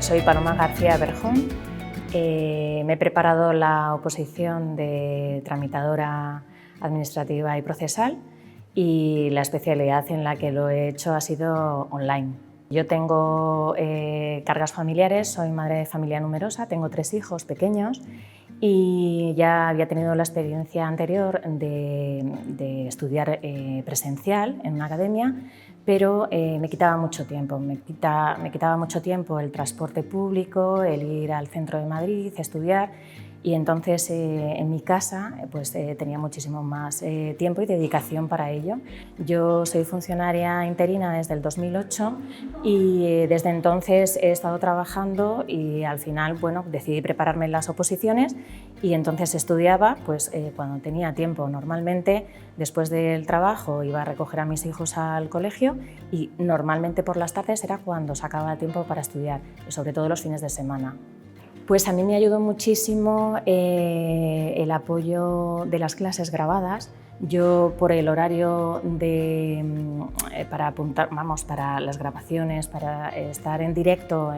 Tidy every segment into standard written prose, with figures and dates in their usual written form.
Soy Paloma García Berjón. Me he preparado la oposición de tramitadora administrativa y procesal y la especialidad en la que lo he hecho ha sido online. Yo tengo cargas familiares, soy madre de familia numerosa, tengo 3 hijos pequeños y ya había tenido la experiencia anterior de estudiar presencial en una academia, pero me quitaba mucho tiempo. Me quitaba mucho tiempo el transporte público, el ir al centro de Madrid, estudiar, y entonces en mi casa tenía muchísimo más tiempo y dedicación para ello. Yo soy funcionaria interina desde el 2008 y desde entonces he estado trabajando y al final decidí prepararme en las oposiciones y entonces estudiaba cuando tenía tiempo. Normalmente después del trabajo iba a recoger a mis hijos al colegio y normalmente por las tardes era cuando sacaba tiempo para estudiar, y sobre todo los fines de semana. Pues a mí me ayudó muchísimo el apoyo de las clases grabadas. Yo, por el horario para las grabaciones, para estar en directo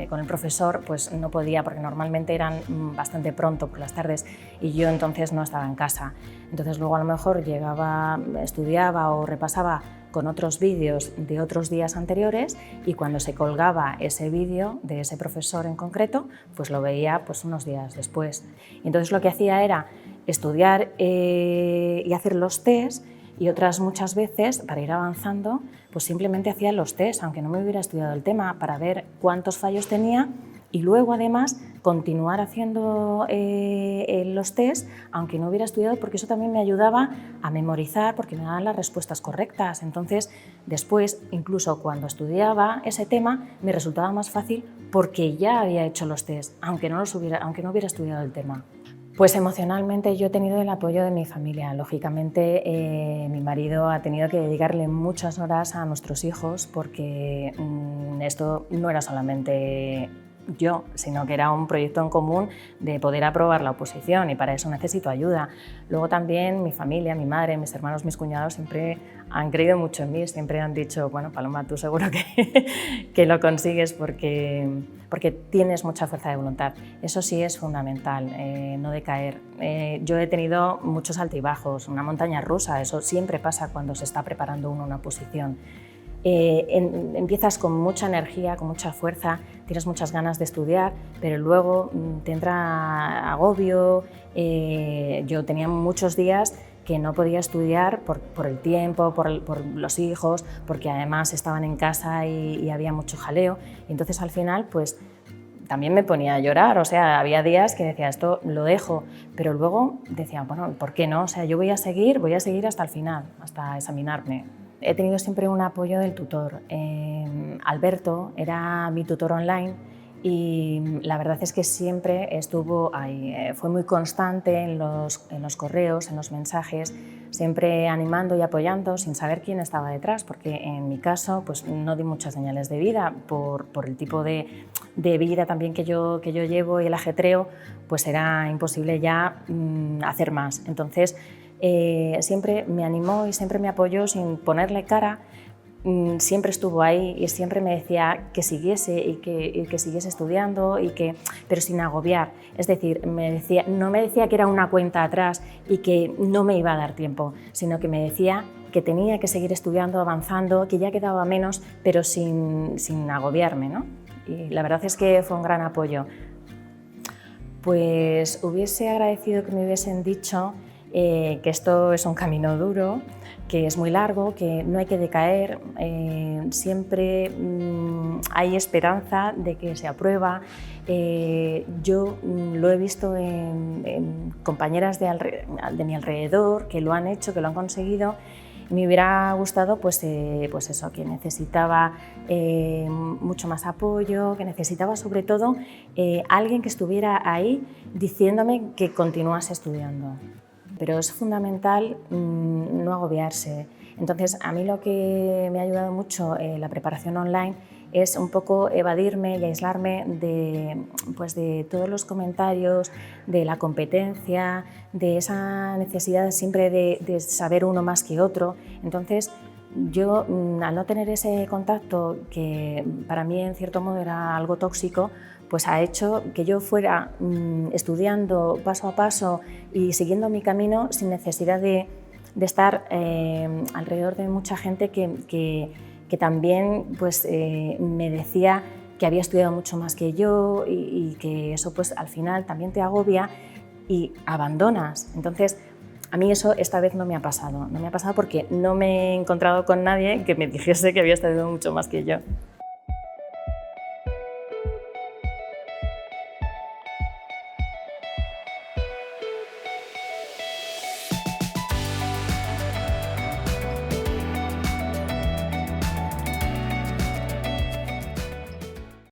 con el profesor, pues no podía, porque normalmente eran bastante pronto por las tardes y yo entonces no estaba en casa. Entonces luego a lo mejor llegaba, estudiaba o repasaba con otros vídeos de otros días anteriores, y cuando se colgaba ese vídeo de ese profesor en concreto, pues lo veía unos días después. Y entonces lo que hacía era estudiar y hacer los test, y otras muchas veces, para ir avanzando, pues simplemente hacía los test, aunque no me hubiera estudiado el tema, para ver cuántos fallos tenía, y luego además continuar haciendo los test aunque no hubiera estudiado, porque eso también me ayudaba a memorizar, porque me daban las respuestas correctas. Entonces después, incluso cuando estudiaba ese tema, me resultaba más fácil porque ya había hecho los test, aunque no hubiera estudiado el tema. Pues emocionalmente yo he tenido el apoyo de mi familia. Lógicamente mi marido ha tenido que dedicarle muchas horas a nuestros hijos, porque esto no era solamente yo, sino que era un proyecto en común de poder aprobar la oposición, y para eso necesito ayuda. Luego también mi familia, mi madre, mis hermanos, mis cuñados siempre han creído mucho en mí, siempre han dicho, bueno, Paloma, tú seguro que lo consigues porque tienes mucha fuerza de voluntad. Eso sí es fundamental, no decaer. Yo he tenido muchos altibajos, una montaña rusa, eso siempre pasa cuando se está preparando uno una oposición. Empiezas con mucha energía, con mucha fuerza, tienes muchas ganas de estudiar, pero luego te entra agobio. Yo tenía muchos días que no podía estudiar por el tiempo, por los hijos, porque además estaban en casa y había mucho jaleo, y entonces al final pues también me ponía a llorar. O sea, había días que decía, esto lo dejo, pero luego decía, bueno, ¿por qué no? O sea, yo voy a seguir hasta el final, hasta examinarme. He tenido siempre un apoyo del tutor. Alberto era mi tutor online y la verdad es que siempre estuvo ahí. Fue muy constante en los correos, en los mensajes, siempre animando y apoyando sin saber quién estaba detrás, porque en mi caso pues no di muchas señales de vida por el tipo de vida también que yo llevo, y el ajetreo, pues era imposible ya hacer más. Entonces siempre me animó y siempre me apoyó sin ponerle cara. Siempre estuvo ahí y siempre me decía que siguiese y que siguiese estudiando, pero sin agobiar. Es decir, no me decía que era una cuenta atrás y que no me iba a dar tiempo, sino que me decía que tenía que seguir estudiando, avanzando, que ya quedaba menos, pero sin agobiarme, ¿no? Y la verdad es que fue un gran apoyo. Pues hubiese agradecido que me hubiesen dicho que esto es un camino duro, que es muy largo, que no hay que decaer, siempre hay esperanza de que se aprueba. Yo lo he visto en compañeras de mi alrededor que lo han hecho, que lo han conseguido. Me hubiera gustado pues eso, que necesitaba mucho más apoyo, que necesitaba sobre todo alguien que estuviera ahí diciéndome que continuase estudiando. Pero es fundamental no agobiarse. Entonces, a mí lo que me ha ayudado mucho la preparación online es un poco evadirme y aislarme de todos los comentarios, de la competencia, de esa necesidad siempre de saber uno más que otro. Entonces, yo, al no tener ese contacto, que para mí en cierto modo era algo tóxico, pues ha hecho que yo fuera estudiando paso a paso y siguiendo mi camino sin necesidad de estar alrededor de mucha gente que también pues, me decía que había estudiado mucho más que yo y que eso pues, al final también te agobia y abandonas. Entonces, a mí eso esta vez no me ha pasado. No me ha pasado porque no me he encontrado con nadie que me dijese que había estudiado mucho más que yo.